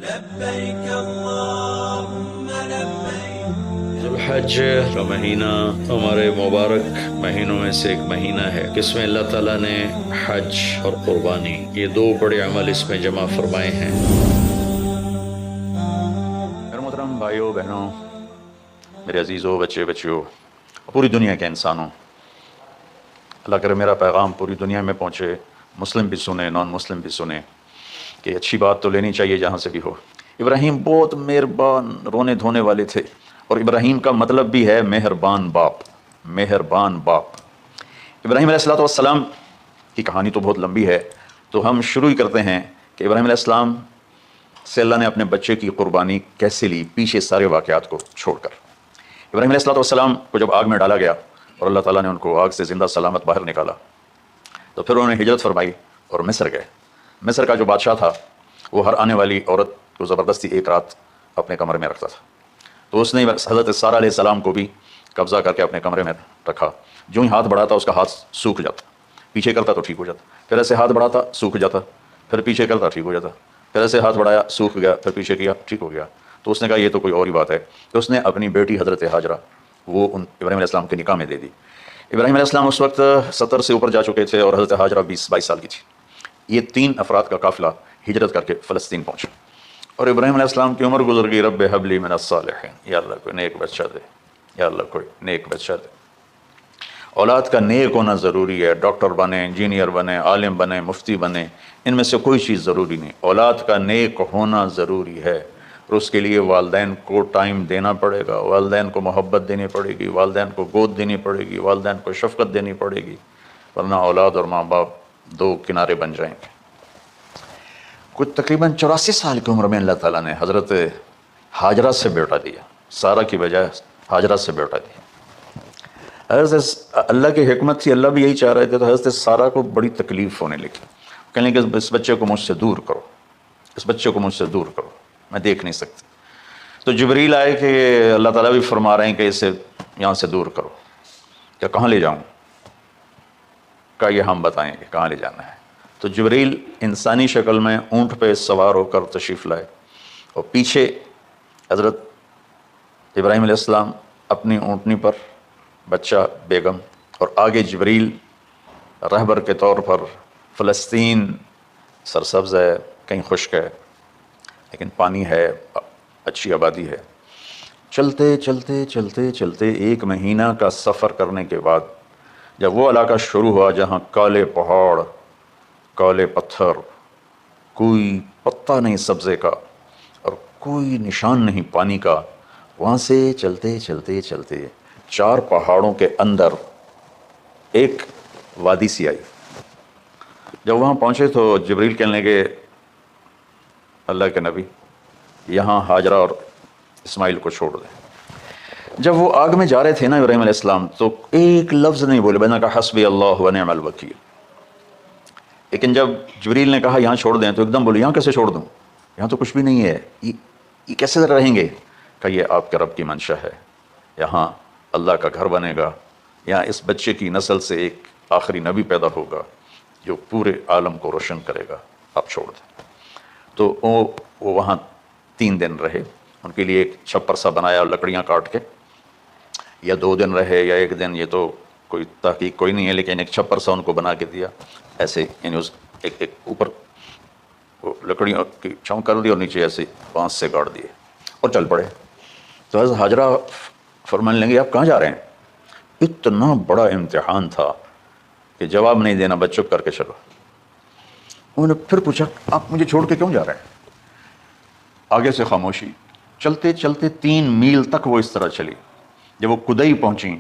لبیک اللہم لبیک۔ ذوالحج کا مہینہ ہمارے مبارک مہینوں میں سے ایک مہینہ ہے جس میں اللہ تعالیٰ نے حج اور قربانی یہ دو بڑے عمل اس میں جمع فرمائے ہیں۔ میرے محترم بھائیوں بہنوں، میرے عزیزوں، بچے بچیوں، پوری دنیا کے انسانوں، اللہ کرے میرا پیغام پوری دنیا میں پہنچے، مسلم بھی سنیں، نان مسلم بھی سنیں، کہ اچھی بات تو لینی چاہیے جہاں سے بھی ہو۔ ابراہیم بہت مہربان رونے دھونے والے تھے، اور ابراہیم کا مطلب بھی ہے مہربان باپ، مہربان باپ۔ ابراہیم علیہ السلام کی کہانی تو بہت لمبی ہے، تو ہم شروع ہی کرتے ہیں کہ ابراہیم علیہ السلام سے اللہ نے اپنے بچے کی قربانی کیسے لی، پیچھے سارے واقعات کو چھوڑ کر۔ ابراہیم علیہ السلام کو جب آگ میں ڈالا گیا اور اللہ تعالیٰ نے ان کو آگ سے زندہ سلامت باہر نکالا، تو پھر انہوں نے ہجرت فرمائی اور مصر گئے۔ مصر کا جو بادشاہ تھا وہ ہر آنے والی عورت کو زبردستی ایک رات اپنے کمرے میں رکھتا تھا، تو اس نے حضرت سارہ علیہ السلام کو بھی قبضہ کر کے اپنے کمرے میں رکھا۔ جو ہی ہاتھ بڑھاتا اس کا ہاتھ سوکھ جاتا، پیچھے کرتا تو ٹھیک ہو جاتا، پھر ایسے ہاتھ بڑھاتا سوکھ جاتا، پھر پیچھے کرتا ٹھیک ہو جاتا، پھر ایسے ہاتھ بڑھایا سوکھ گیا، پھر پیچھے کیا ٹھیک ہو گیا۔ تو اس نے کہا یہ تو کوئی اور ہی بات ہے، تو اس نے اپنی بیٹی حضرت ہاجرہ وہ ابراہیم علیہ السلام کے نکاح میں دے دی۔ ابراہیم علیہ السلام اس وقت 70 سے اوپر جا چکے تھے اور حضرت ہاجرہ 20-22 سال کی تھی۔ یہ 3 افراد کا قافلہ ہجرت کر کے فلسطین پہنچا، اور ابراہیم علیہ السلام کی عمر گزر گئی۔ رب حب لی من الصالحین، یا اللہ کوئی نیک بچہ دے، یا اللہ کوئی نیک بچہ دے۔ اولاد کا نیک ہونا ضروری ہے، ڈاکٹر بنے، انجینئر بنے، عالم بنے، مفتی بنے، ان میں سے کوئی چیز ضروری نہیں، اولاد کا نیک ہونا ضروری ہے، اور اس کے لیے والدین کو ٹائم دینا پڑے گا، والدین کو محبت دینی پڑے گی، والدین کو گود دینی پڑے گی، والدین کو شفقت دینی پڑے گی، ورنہ اولاد اور ماں باپ دو کنارے بن جائیں گے۔ کچھ تقریباً 84 سال کی عمر میں اللہ تعالیٰ نے حضرت ہاجرہ سے بیٹا دیا، سارہ کی بجائے ہاجرہ سے بیٹا دیا۔ حضرت اللہ کی حکمت تھی، اللہ بھی یہی چاہ رہے تھے، تو حضرت سارہ کو بڑی تکلیف ہونے لگی، کہنے لگے کہ اس بچے کو مجھ سے دور کرو، اس بچے کو مجھ سے دور کرو، میں دیکھ نہیں سکتی۔ تو جبریل آئے کہ اللہ تعالیٰ بھی فرما رہے ہیں کہ اسے یہاں سے دور کرو، کیا کہاں لے جاؤں؟ کہا یہ ہم بتائیں کہ کہاں لے جانا ہے۔ تو جبریل انسانی شکل میں اونٹ پہ سوار ہو کر تشریف لائے، اور پیچھے حضرت ابراہیم علیہ السلام اپنی اونٹنی پر، بچہ بیگم، اور آگے جبریل رہبر کے طور پر۔ فلسطین سرسبز ہے، کہیں خشک ہے لیکن پانی ہے، اچھی آبادی ہے۔ چلتے چلتے چلتے چلتے 1 مہینہ کا سفر کرنے کے بعد جب وہ علاقہ شروع ہوا جہاں کالے پہاڑ، کالے پتھر، کوئی پتا نہیں سبزے کا اور کوئی نشان نہیں پانی کا، وہاں سے چلتے چلتے چلتے 4 پہاڑوں کے اندر ایک وادی سی آئی۔ جب وہاں پہنچے تو جبریل کہنے لگے اللہ کے نبی یہاں ہاجرہ اور اسماعیل کو چھوڑ دیں۔ جب وہ آگ میں جا رہے تھے نا ابراہیم علیہ السلام، تو ایک لفظ نہیں بولے، بنا کہا حسبی اللہ و نعم الوکیل۔ لیکن جب جبریل نے کہا یہاں چھوڑ دیں تو ایک دم بولے یہاں کیسے چھوڑ دوں، یہاں تو کچھ بھی نہیں ہے، یہ کیسے رہیں گے؟ کہ یہ آپ کے رب کی منشا ہے، یہاں اللہ کا گھر بنے گا، یہاں اس بچے کی نسل سے ایک آخری نبی پیدا ہوگا جو پورے عالم کو روشن کرے گا، آپ چھوڑ دیں۔ تو وہ وہاں 3 دن رہے، ان کے لیے ایک چھپر سا بنایا لکڑیاں کاٹ کے، یا 2 دن رہے یا 1 دن، یہ تو کوئی تحقیق کوئی نہیں ہے، لیکن ایک چھپر سا ان کو بنا کے دیا ایسے، یعنی اس ایک اوپر وہ لکڑیوں کی چھاؤں کر دی اور نیچے ایسے بانس سے گاڑ دیے اور چل پڑے۔ تو حضرت ہاجرہ فرمانے لگے آپ کہاں جا رہے ہیں؟ اتنا بڑا امتحان تھا کہ جواب نہیں دینا، بس چپ کر کے چلو۔ انہوں نے پھر پوچھا آپ مجھے چھوڑ کے کیوں جا رہے ہیں؟ آگے سے خاموشی۔ چلتے چلتے 3 میل تک وہ اس طرح چلی۔ جب وہ کدئی پہنچیں